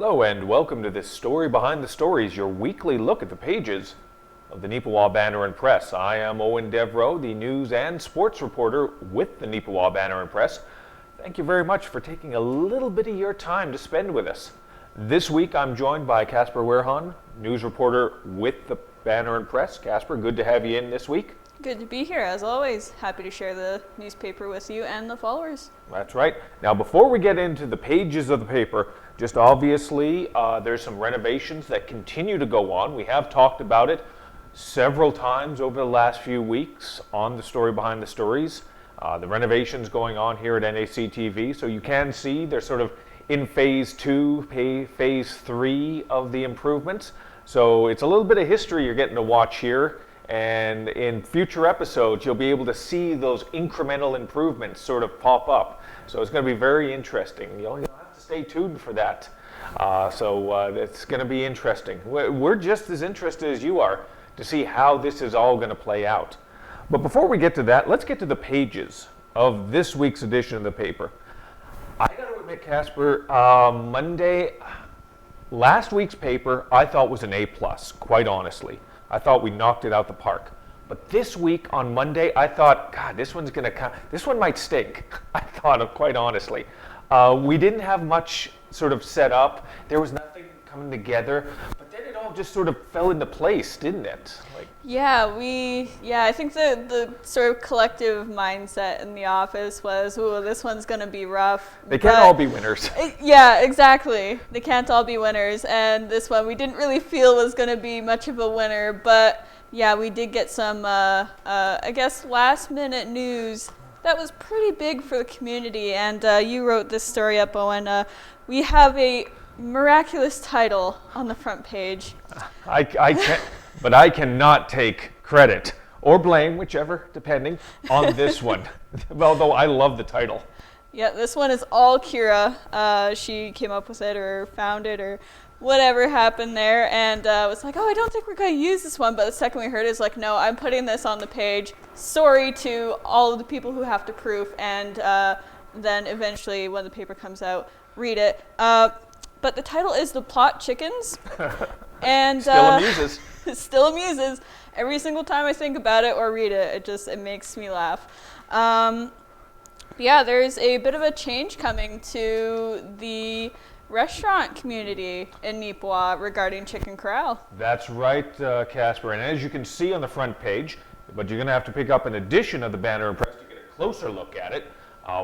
Hello and welcome to this Story Behind the Stories, your weekly look at the pages of the Neepawa Banner Press. I am Eoin Devereux, the news and sports reporter with the Neepawa Banner Press. Thank you very much for taking a little bit of your time to spend with us. This week I'm joined by Casper Wehrhahn, news reporter with the Banner Press. Casper, good to have you in this week. Good to be here, as always. Happy to share the newspaper with you and the followers. That's right. Now, before we get into the pages of the paper, just obviously there's some renovations that continue to go on. We have talked about it several times over the last few weeks on the Story Behind the Stories. The renovations going on here at NAC TV, so you can see they're sort of in phase 2, phase 3 of the improvements. So it's a little bit of history you're getting to watch here. And in future episodes, you'll be able to see those incremental improvements sort of pop up. So it's going to be very interesting. You'll have to stay tuned for that. It's going to be interesting. We're just as interested as you are to see how this is all going to play out. But before we get to that, let's get to the pages of this week's edition of the paper. I got to admit, Casper, last week's paper I thought was an A+, quite honestly. I thought we knocked it out the park. But this week on Monday, I thought, God, this one might stink. I thought, quite honestly. We didn't have much sort of set up. There was nothing coming together. But then it all just sort of fell into place, didn't it? I think the sort of collective mindset in the office was, ooh, this one's going to be rough. They can't all be winners. Yeah, exactly. They can't all be winners. And this one we didn't really feel was going to be much of a winner. But yeah, we did get some, I guess, last minute news that was pretty big for the community. And you wrote this story up, Eoin. We have a miraculous title on the front page. I can't. But I cannot take credit or blame, whichever, depending, on this one. Although I love the title. Yeah, this one is all Kira. She came up with it or found it or whatever happened there, and was like, oh, I don't think we're going to use this one. But the second we heard it, it's like, no, I'm putting this on the page. Sorry to all of the people who have to proof, and then eventually when the paper comes out, read it. But the title is The Plot Chickens. And still amuses. Still amuses. Every single time I think about it or read it, it makes me laugh. There's a bit of a change coming to the restaurant community in Neepawa regarding Chicken Corral. That's right, Casper. And as you can see on the front page, but you're going to have to pick up an edition of the Banner Press to get a closer look at it.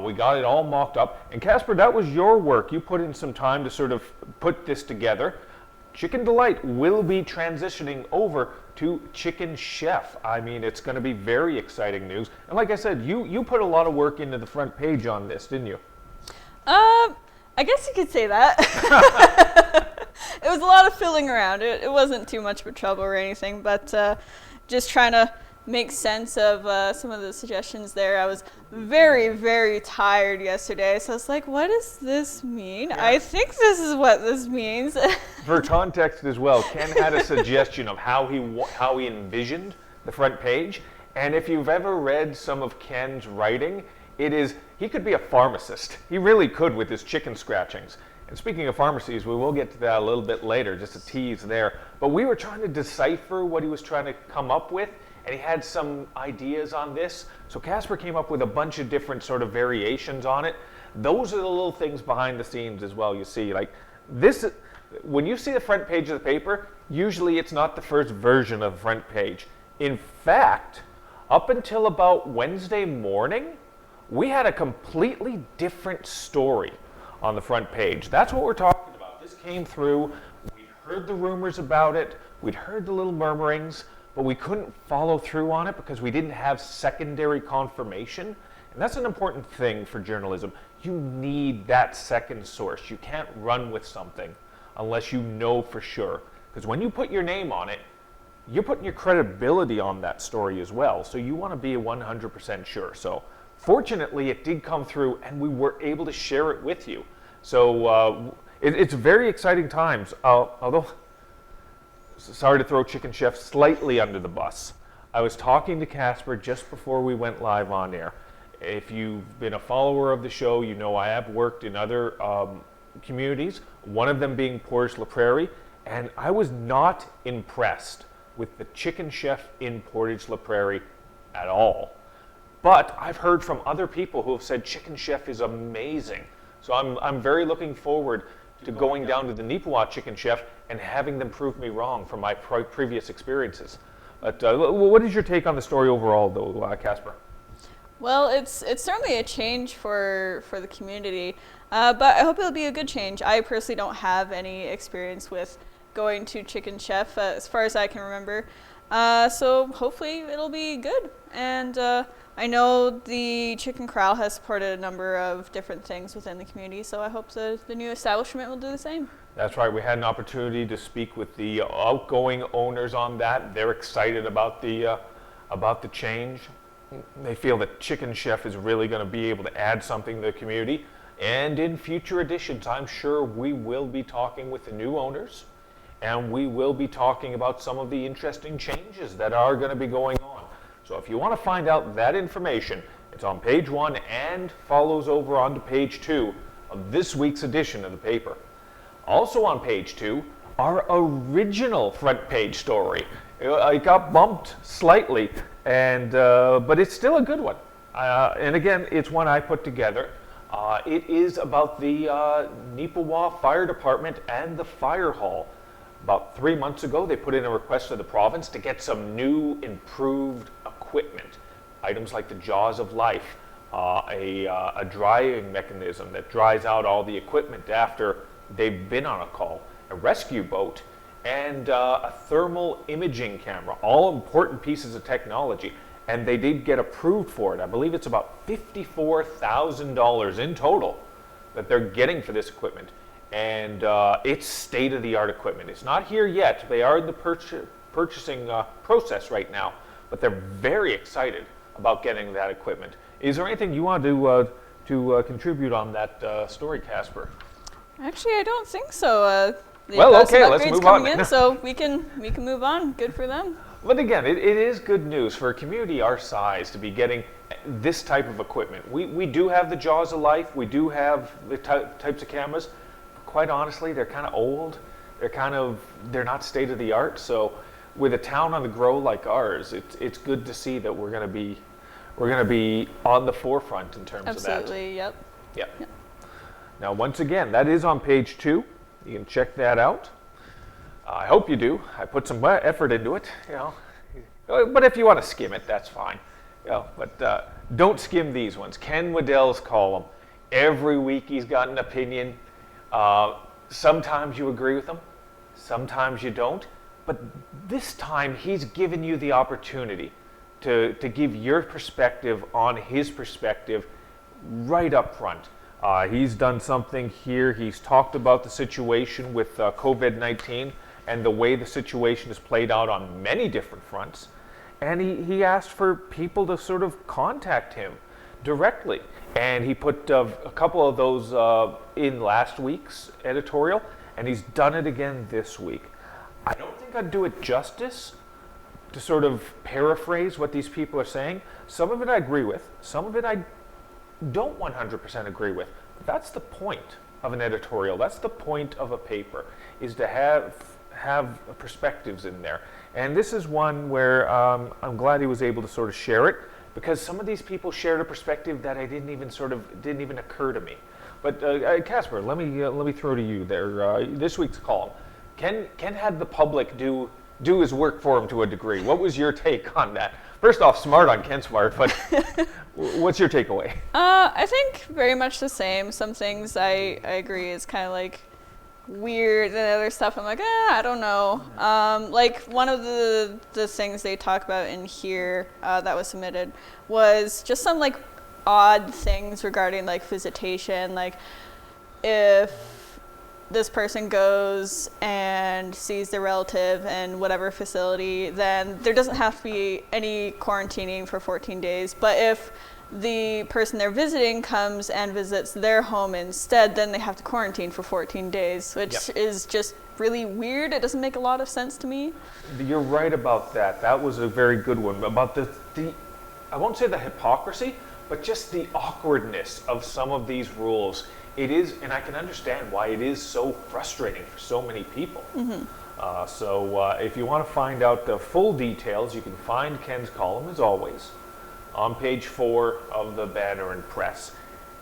We got it all mocked up. And Casper, that was your work. You put in some time to sort of put this together. Chicken Delight will be transitioning over to Chicken Chef. I mean, it's going to be very exciting news. And like I said, you put a lot of work into the front page on this, didn't you? I guess you could say that. It was a lot of fiddling around. It wasn't too much of a trouble or anything, but just trying to make sense of some of the suggestions there. I was very, very tired yesterday, so I was like, what does this mean? Yeah. I think this is what this means. For context as well, Ken had a suggestion of how he envisioned the front page, and if you've ever read some of Ken's writing, he could be a pharmacist. He really could with his chicken scratchings. And speaking of pharmacies, we will get to that a little bit later, just a tease there. But we were trying to decipher what he was trying to come up with, and he had some ideas on this. So Casper came up with a bunch of different sort of variations on it. Those are the little things behind the scenes as well. You see, like this, when you see the front page of the paper, usually it's not the first version of the front page. In fact, up until about Wednesday morning, we had a completely different story on the front page. That's what we're talking about. This came through. We heard the rumors about it. We'd heard the little murmurings, but we couldn't follow through on it because we didn't have secondary confirmation. And that's an important thing for journalism. You need that second source. You can't run with something unless you know for sure. Because when you put your name on it, you're putting your credibility on that story as well. So you want to be 100% sure. So fortunately, it did come through and we were able to share it with you. So it's very exciting times. Although, sorry to throw Chicken Chef slightly under the bus. I was talking to Casper just before we went live on air. If you've been a follower of the show, you know I have worked in other communities, one of them being Portage la Prairie, and I was not impressed with the chicken chef in Portage la Prairie at all. But I've heard from other people who have said Chicken Chef is amazing. So I'm very looking forward to going down to the Neepawa Chicken Chef and having them prove me wrong from my previous experiences. But what is your take on the story overall, though, Casper? Well, it's certainly a change for the community, but I hope it'll be a good change. I personally don't have any experience with going to Chicken Chef as far as I can remember, so hopefully it'll be good. And I know the Chicken Corral has supported a number of different things within the community, so I hope the new establishment will do the same. That's right. We had an opportunity to speak with the outgoing owners on that. They're excited about the change. They feel that Chicken Chef is really going to be able to add something to the community. And in future editions, I'm sure we will be talking with the new owners, and we will be talking about some of the interesting changes that are going to be going on. So if you want to find out that information, it's on page 1 and follows over onto page 2 of this week's edition of the paper. Also on page 2, our original front page story. It got bumped slightly, and but it's still a good one. And again, it's one I put together. It is about the Neepawa Fire Department and the fire hall. About 3 months ago, they put in a request to the province to get some new, improved equipment. Items like the Jaws of Life, a drying mechanism that dries out all the equipment after they've been on a call, a rescue boat, and a thermal imaging camera, all important pieces of technology. And they did get approved for it. I believe it's about $54,000 in total that they're getting for this equipment. And it's state-of-the-art equipment. It's not here yet. They are in the purchasing process right now, but they're very excited about getting that equipment. Is there anything you want to contribute on that story, Casper? Actually, I don't think so. Well, okay, let's move on. In, so we can move on. Good for them. But again, it is good news for a community our size to be getting this type of equipment. We do have the Jaws of Life. We do have the types of cameras. Quite honestly, they're kind of old. They're not state of the art. So, with a town on the grow like ours, it's good to see that we're going to be on the forefront in terms of that. Absolutely. Yep. Yep. Now, once again, that is on page 2. You can check that out. I hope you do. I put some effort into it, But if you want to skim it, that's fine. But don't skim these ones. Ken Waddell's column. Every week he's got an opinion. Sometimes you agree with him, sometimes you don't. But this time he's given you the opportunity to give your perspective on his perspective right up front. He's done something here. He's talked about the situation with COVID-19 and the way the situation is played out on many different fronts. And he asked for people to sort of contact him directly. And he put a couple of those in last week's editorial, and he's done it again this week. I don't think I'd do it justice to sort of paraphrase what these people are saying. Some of it I agree with. Some of it I don't 100% agree with. That's the point of an editorial. That's the point of a paper, is to have perspectives in there. And this is one where I'm glad he was able to sort of share it, because some of these people shared a perspective that didn't even occur to me. But Casper, let me throw to you there. This week's column. Ken had the public do his work for him to a degree. What was your take on that? First off, smart on Ken's part, but what's your takeaway? I think very much the same. Some things I agree is kind of like weird, and other stuff I'm like, I don't know. Like one of the things they talk about in here that was submitted was just some like odd things regarding like visitation, like if this person goes and sees their relative in whatever facility, then there doesn't have to be any quarantining for 14 days. But if the person they're visiting comes and visits their home instead, then they have to quarantine for 14 days, which is just really weird. It doesn't make a lot of sense to me. You're right about that. That was a very good one. About the I won't say the hypocrisy, but just the awkwardness of some of these rules. it is, and I can understand why it is so frustrating for so many people. So if you want to find out the full details, you can find Ken's column, as always, on page 4 of the Banner and Press.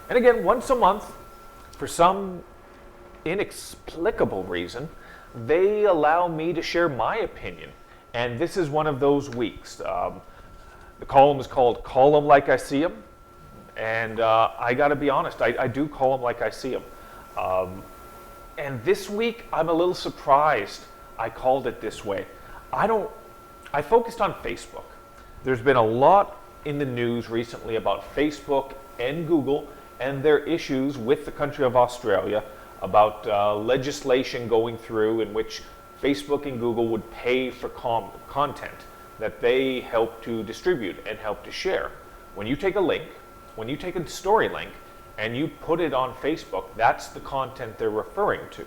And again, once a month, for some inexplicable reason, they allow me to share my opinion. And this is one of those weeks. The column is called Column Like I See 'Em. And I got to be honest, I do call them like I see them. And this week, I'm a little surprised I called it this way. I focused on Facebook. There's been a lot in the news recently about Facebook and Google and their issues with the country of Australia about legislation going through in which Facebook and Google would pay for content that they help to distribute and help to share. When you take a link, when you take a story link and you put it on Facebook, that's the content they're referring to.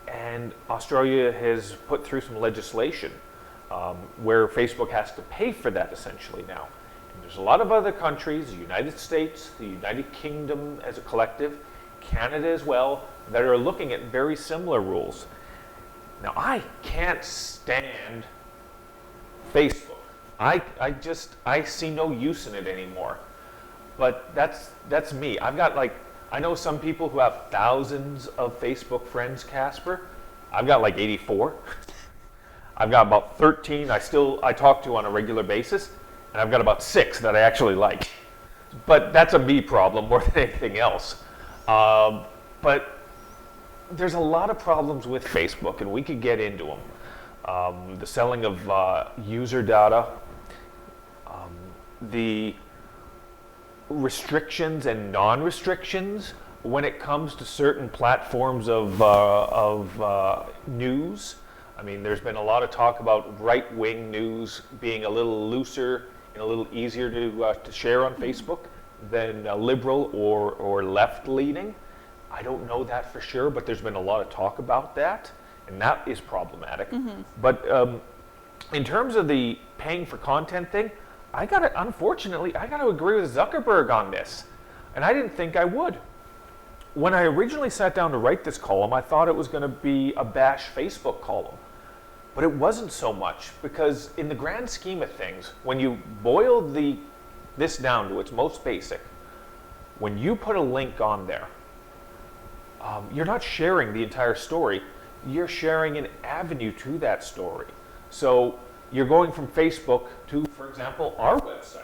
And Australia has put through some legislation where Facebook has to pay for that essentially now. And there's a lot of other countries, the United States, the United Kingdom as a collective, Canada as well, that are looking at very similar rules. Now, I can't stand Facebook. I see no use in it anymore. But that's me. I know some people who have thousands of Facebook friends, Casper. I've got like 84. I've got about 13 I talk to on a regular basis, and I've got about 6 that I actually like. But that's a me problem more than anything else. But there's a lot of problems with Facebook, and we could get into them. The selling of user data, the restrictions and non-restrictions when it comes to certain platforms of news. I mean, there's been a lot of talk about right-wing news being a little looser and a little easier to share on Facebook than liberal or left-leaning. I don't know that for sure, but there's been a lot of talk about that, and that is problematic. But in terms of the paying for content thing, unfortunately, I got to agree with Zuckerberg on this, and I didn't think I would. When I originally sat down to write this column, I thought it was going to be a bash Facebook column, but it wasn't so much, because in the grand scheme of things, when you boil this down to its most basic, when you put a link on there, you're not sharing the entire story, you're sharing an avenue to that story. So you're going from Facebook to, for example, our website,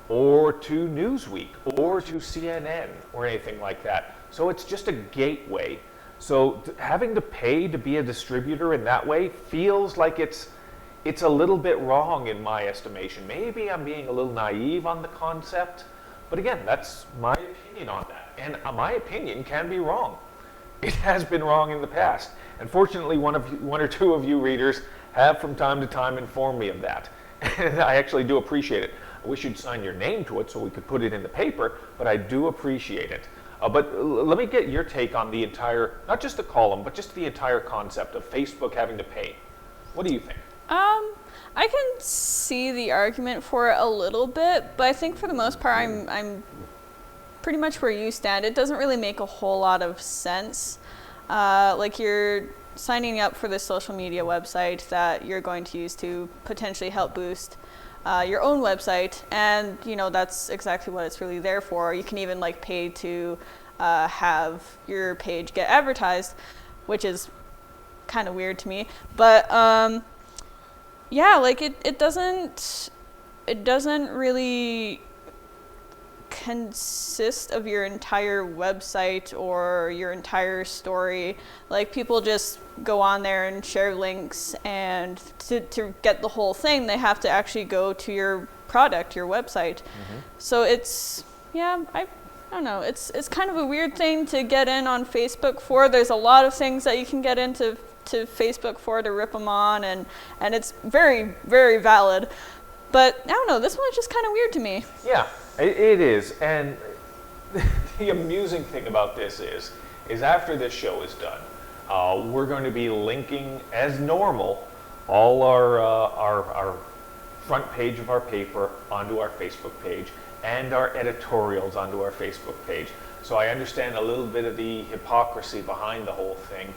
or to Newsweek, or to CNN, or anything like that. So it's just a gateway. So having to pay to be a distributor in that way feels like it's a little bit wrong in my estimation. Maybe I'm being a little naive on the concept, but again, that's my opinion on that. And my opinion can be wrong. It has been wrong in the past. And fortunately, one or two of you readers have from time to time informed me of that. And I actually do appreciate it. I wish you'd sign your name to it so we could put it in the paper, but I do appreciate it. But let me get your take on the entire, not just the column, but just the entire concept of Facebook having to pay. What do you think? I can see the argument for it a little bit, but I think for the most part, I'm pretty much where you stand. It doesn't really make a whole lot of sense. Like you're signing up for this social media website that you're going to use to potentially help boost your own website, and that's exactly what it's really there for. You can even like pay to have your page get advertised, which is kind of weird to me. But yeah, like it doesn't really consist of your entire website or your entire story. Like people just go on there and share links, and to get the whole thing they have to actually go to your product, your website. So it's, I don't know, it's kind of a weird thing to get in on Facebook for. There's a lot of things that you can get into Facebook for to rip them on, and it's very, very valid. But I don't know, this one's just kind of weird to me. Yeah, it is. And the amusing thing about this is after this show is done, we're going to be linking, as normal, all our front page of our paper onto our Facebook page and our editorials onto our Facebook page. So I understand a little bit of the hypocrisy behind the whole thing.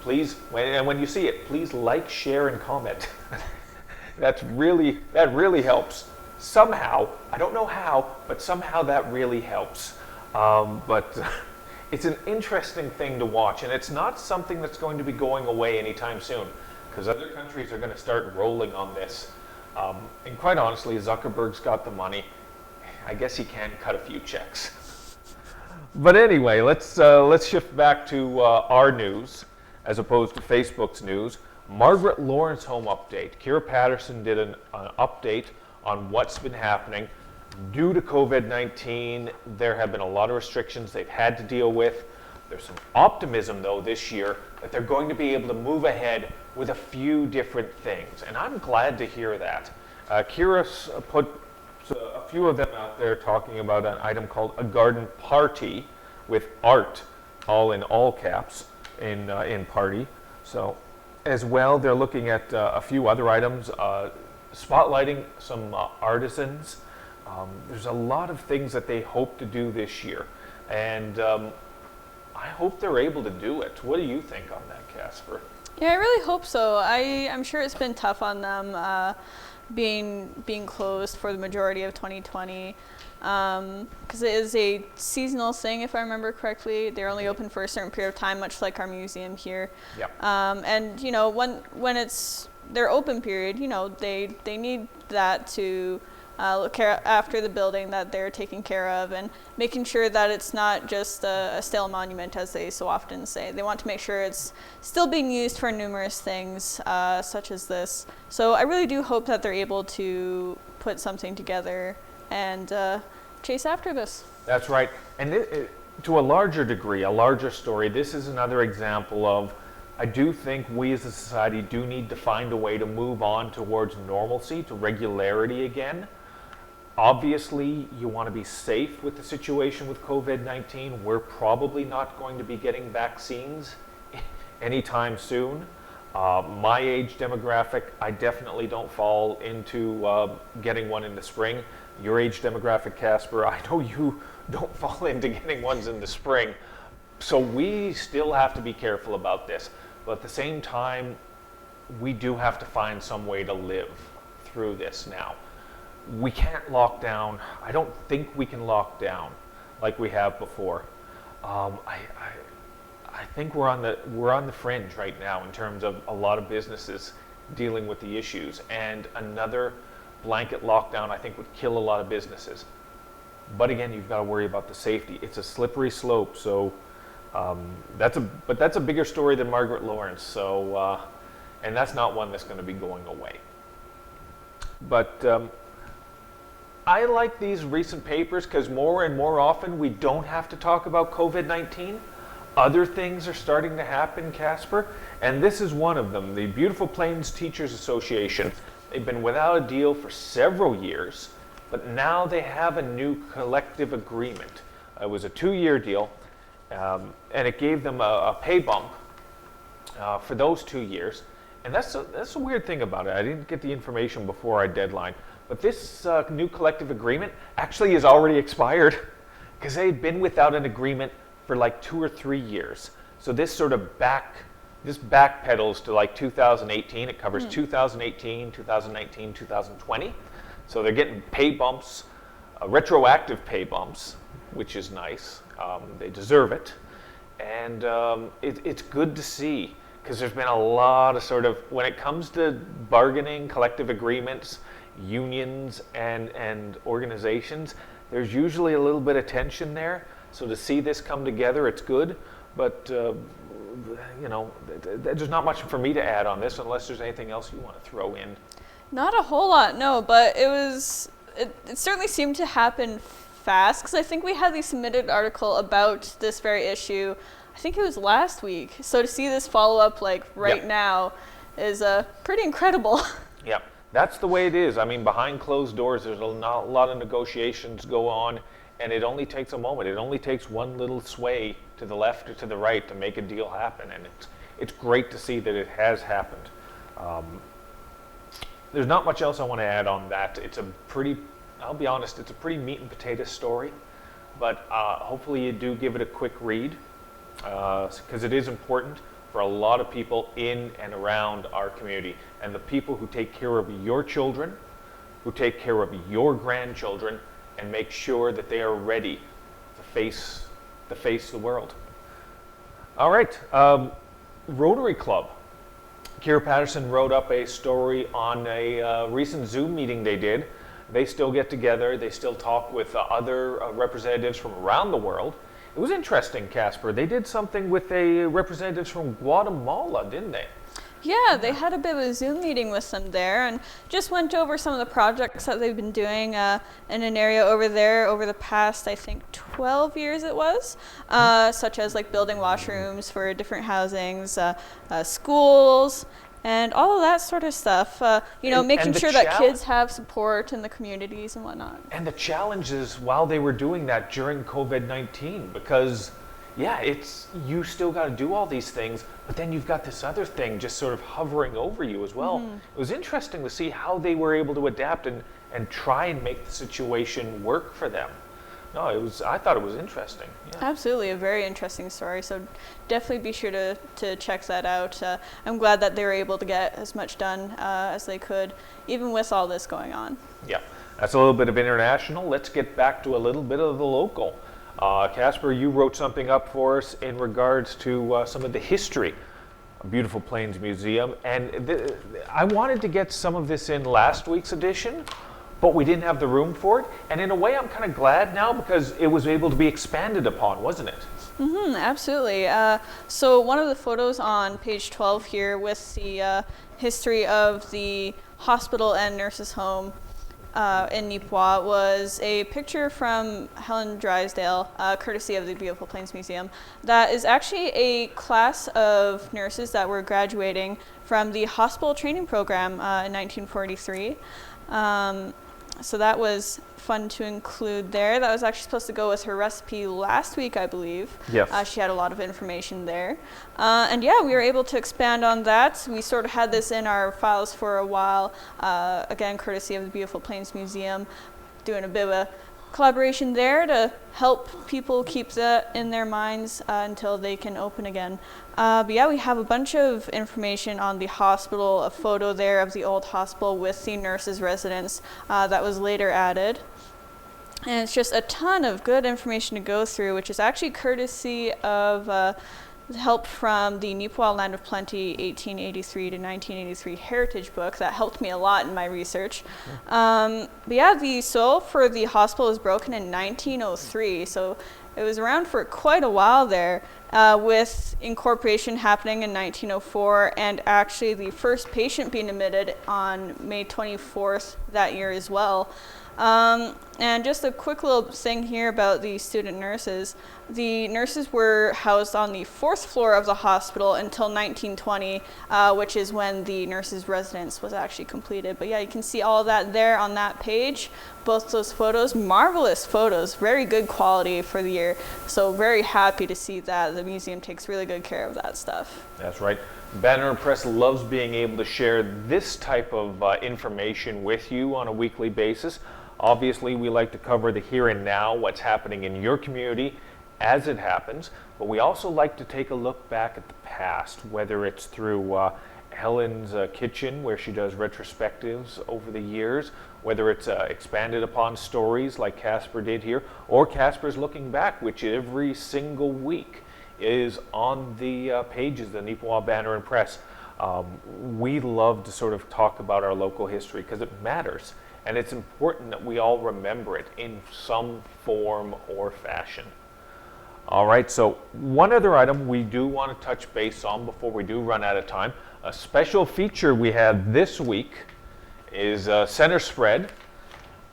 Please, when you see it, please like, share, and comment. That really helps. Somehow, I don't know how, but somehow that really helps. But it's an interesting thing to watch, and it's not something that's going to be going away anytime soon, because other countries are going to start rolling on this. And quite honestly, Zuckerberg's got the money. I guess he can cut a few checks. But anyway, let's shift back to our news as opposed to Facebook's news. Margaret Lawrence home update. Kira Patterson did an update on what's been happening. Due to COVID-19, there have been a lot of restrictions they've had to deal with. There's some optimism, though, this year that they're going to be able to move ahead with a few different things, and I'm glad to hear that. Kira put a few of them out there talking about an item called a garden party with art, all in all caps, in party. So, as well, they're looking at a few other items, spotlighting some artisans. There's a lot of things that they hope to do this year, and I hope they're able to do it. What do you think on that, Casper? Yeah, I really hope so. I'm sure it's been tough on them being closed for the majority of 2020 because it is a seasonal thing, if I remember correctly. They're only open for a certain period of time, much like our museum here. Yep. And you know, when it's their open period, you know, they need that to look after the building that they're taking care of and making sure that it's not just a stale monument, as they so often say. They want to make sure it's still being used for numerous things, such as this. So I really do hope that they're able to put something together and chase after this. That's right. And to a larger degree, a larger story, this is another example of, I do think we as a society do need to find a way to move on towards normalcy, to regularity again. Obviously, you want to be safe with the situation with COVID-19. We're probably not going to be getting vaccines anytime soon. My age demographic, I definitely don't fall into getting one in the spring. Your age demographic, Casper, I know you don't fall into getting ones in the spring. So we still have to be careful about this. But at the same time, we do have to find some way to live through this now. We can't lock down. I don't think we can lock down like we have before. I think we're on the fringe right now in terms of a lot of businesses dealing with the issues, and another blanket lockdown I think would kill a lot of businesses. But again, you've got to worry about the safety. It's a slippery slope. So that's a bigger story than Margaret Lawrence. So and that's not one that's going to be going away. But I like these recent papers because more and more often we don't have to talk about COVID-19. Other things are starting to happen, Casper, and this is one of them. The Beautiful Plains Teachers Association. They've been without a deal for several years, but now they have a new collective agreement. It was a 2-year deal, and it gave them a pay bump for those 2 years. And that's a weird thing about it. I didn't get the information before our deadline. But this new collective agreement actually is already expired because they'd been without an agreement for like 2 or 3 years. So this sort of backpedals to like 2018. It covers 2018, 2019, 2020. So they're getting pay bumps, retroactive pay bumps, which is nice. They deserve it. And it's good to see because there's been a lot of sort of, when it comes to bargaining, collective agreements, unions and organizations, there's usually a little bit of tension there. So to see this come together, it's good. But you know, there's not much for me to add on this unless there's anything else you want to throw in. Not a whole lot, no. But it certainly seemed to happen fast because I think we had the submitted article about this very issue. I think it was last week. So to see this follow up like right now is pretty incredible. Yep. That's the way it is. I mean, behind closed doors, there's a lot of negotiations go on, and it only takes a moment. It only takes one little sway to the left or to the right to make a deal happen, and it's great to see that it has happened. there's not much else I want to add on that. It's a pretty, I'll be honest, it's a pretty meat and potato story, but hopefully you do give it a quick read, because it is important for a lot of people in and around our community, and the people who take care of your children, who take care of your grandchildren, and make sure that they are ready to face the world. All right, Rotary Club. Kira Patterson wrote up a story on a recent Zoom meeting they did. They still get together, they still talk with other representatives from around the world. It was interesting, Casper. They did something with representatives from Guatemala, didn't they? Yeah, they had a bit of a Zoom meeting with them there and just went over some of the projects that they've been doing in an area over there over the past, I think, 12 years it was, such as like building washrooms for different housings, schools, and all of that sort of stuff. Making sure that kids have support in the communities and whatnot. And the challenges while they were doing that during COVID-19, because yeah, you still got to do all these things, but then you've got this other thing just sort of hovering over you as well. Mm-hmm. It was interesting to see how they were able to adapt and try and make the situation work for them. No, I thought it was interesting. Yeah. Absolutely, a very interesting story. So definitely be sure to check that out. I'm glad that they were able to get as much done as they could, even with all this going on. Yeah, that's a little bit of international. Let's get back to a little bit of the local. Casper, you wrote something up for us in regards to some of the history of Beautiful Plains Museum, and I wanted to get some of this in last week's edition, but we didn't have the room for it, and in a way I'm kind of glad now because it was able to be expanded upon, wasn't it? Mm-hmm, absolutely. So one of the photos on page 12 here with the history of the hospital and nurses' home in Neepawa was a picture from Helen Drysdale, courtesy of the Beautiful Plains Museum. That is actually a class of nurses that were graduating from the hospital training program in 1943. So that was fun to include there. That was actually supposed to go with her recipe last week, I believe. Yes. She had a lot of information there. And yeah, we were able to expand on that. We sort of had this in our files for a while, again, courtesy of the Beautiful Plains Museum, doing a bit of a collaboration there to help people keep that in their minds until they can open again. But yeah, we have a bunch of information on the hospital, a photo there of the old hospital with the nurses' residence that was later added. And it's just a ton of good information to go through, which is actually courtesy of help from the Neepawa Land of Plenty 1883 to 1983 heritage book. That helped me a lot in my research. But yeah, the soil for the hospital was broken in 1903, so it was around for quite a while there, with incorporation happening in 1904, and actually the first patient being admitted on May 24th that year as well. And just a quick little thing here about the student nurses. The nurses were housed on the 4th floor of the hospital until 1920, which is when the nurses' residence was actually completed. But yeah, you can see all of that there on that page. Both those photos, marvelous photos, very good quality for the year. So very happy to see that the museum takes really good care of that stuff. That's right. Banner Press loves being able to share this type of information with you on a weekly basis. Obviously, we like to cover the here and now, what's happening in your community as it happens, but we also like to take a look back at the past, whether it's through Helen's kitchen, where she does retrospectives over the years, whether it's expanded upon stories like Casper did here, or Casper's Looking Back, which every single week is on the pages of the Neepawa Banner Press. We love to sort of talk about our local history because it matters. And it's important that we all remember it in some form or fashion. All right, so one other item we do want to touch base on before we do run out of time. A special feature we had this week is Center Spread.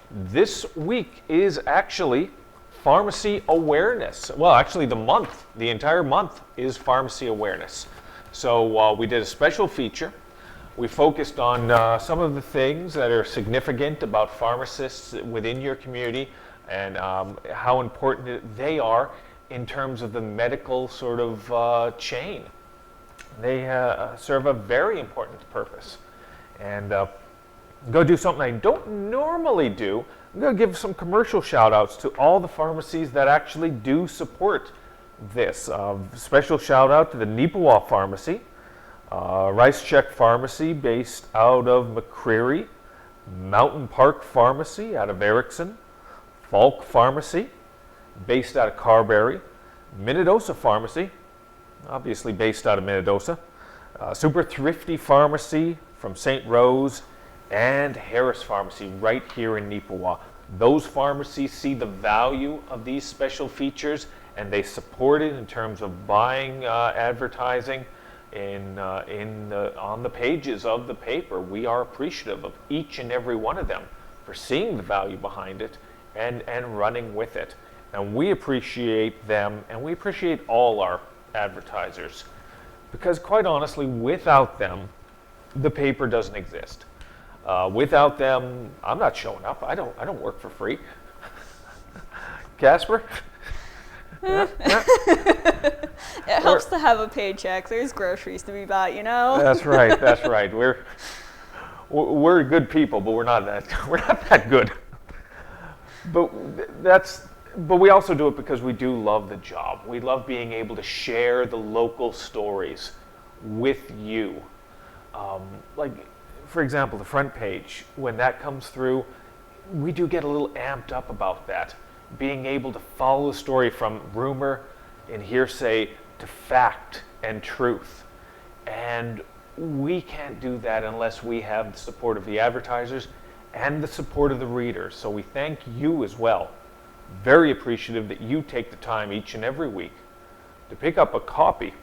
This week is actually Pharmacy Awareness. Well, actually the entire month is Pharmacy Awareness. So we did a special feature. We focused on some of the things that are significant about pharmacists within your community and how important they are in terms of the medical sort of chain. They serve a very important purpose. And I'm going to do something I don't normally do. I'm going to give some commercial shout outs to all the pharmacies that actually do support this. Special shout out to the Neepawa Pharmacy, Rice Check Pharmacy based out of McCreary, Mountain Park Pharmacy out of Erickson, Falk Pharmacy based out of Carberry, Minnedosa Pharmacy, obviously based out of Minnedosa, Super Thrifty Pharmacy from St. Rose, and Harris Pharmacy right here in Neepawa. Those pharmacies see the value of these special features and they support it in terms of buying advertising on the pages of the paper. We are appreciative of each and every one of them for seeing the value behind it and running with it. And we appreciate them, and we appreciate all our advertisers, because quite honestly, without them, the paper doesn't exist. Without them, I'm not showing up. I don't work for free. Casper? Yeah. It helps to have a paycheck. There's groceries to be bought, you know. That's right. That's right. We're good people, but we're not that good. But we also do it because we do love the job. We love being able to share the local stories with you. Like, for example, the front page, when that comes through, we do get a little amped up about that. Being able to follow the story from rumor and hearsay to fact and truth. And we can't do that unless we have the support of the advertisers and the support of the readers. So we thank you as well. Very appreciative that you take the time each and every week to pick up a copy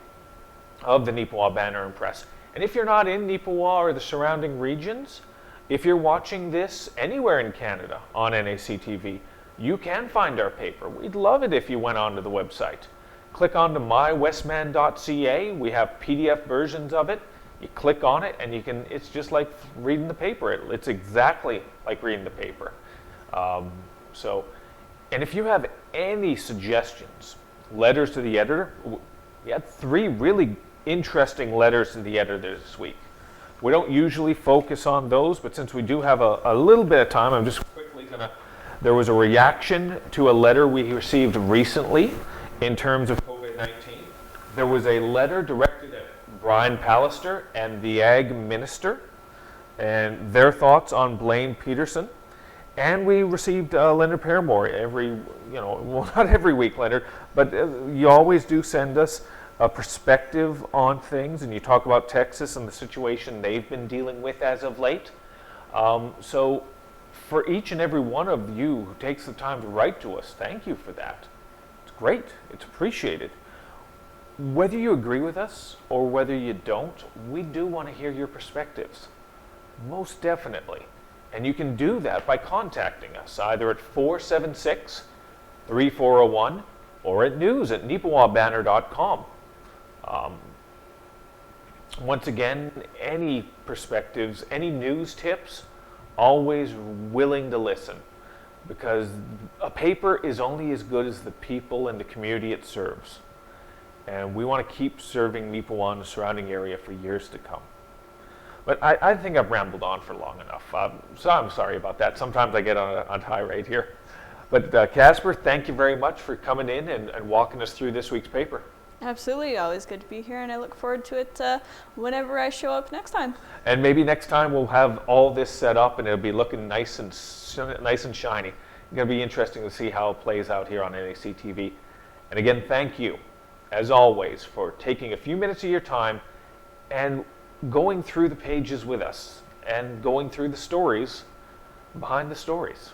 of the Neepawa Banner Press. And if you're not in Neepawa or the surrounding regions, if you're watching this anywhere in Canada on NAC TV, you can find our paper. We'd love it if you went onto the website. Click onto mywestman.ca. We have PDF versions of it. You click on it and it's just like reading the paper. It's exactly like reading the paper. And if you have any suggestions, letters to the editor, we had 3 really interesting letters to the editor this week. We don't usually focus on those, but since we do have a little bit of time, I'm just quickly there was a reaction to a letter we received recently in terms of COVID-19. There was a letter directed at Brian Pallister and the Ag Minister and their thoughts on Blaine Peterson. And we received Leonard Paramore not every week, Leonard, but you always do send us a perspective on things, and you talk about Texas and the situation they've been dealing with as of late. So for each and every one of you who takes the time to write to us, thank you for that. It's great. It's appreciated. Whether you agree with us or whether you don't, we do want to hear your perspectives. Most definitely. And you can do that by contacting us either at 476-3401 or at news@neepawabanner.com. Once again, any perspectives, any news tips, always willing to listen, because a paper is only as good as the people and the community it serves. And we want to keep serving Neepawa and the surrounding area for years to come. But I think I've rambled on for long enough. So I'm sorry about that. Sometimes I get on a tirade here. But Casper, thank you very much for coming in and walking us through this week's paper. Absolutely. Always good to be here, and I look forward to it whenever I show up next time. And maybe next time we'll have all this set up and it'll be looking nice and shiny. It's going to be interesting to see how it plays out here on NAC TV. And again, thank you, as always, for taking a few minutes of your time and going through the pages with us and going through the stories behind the stories.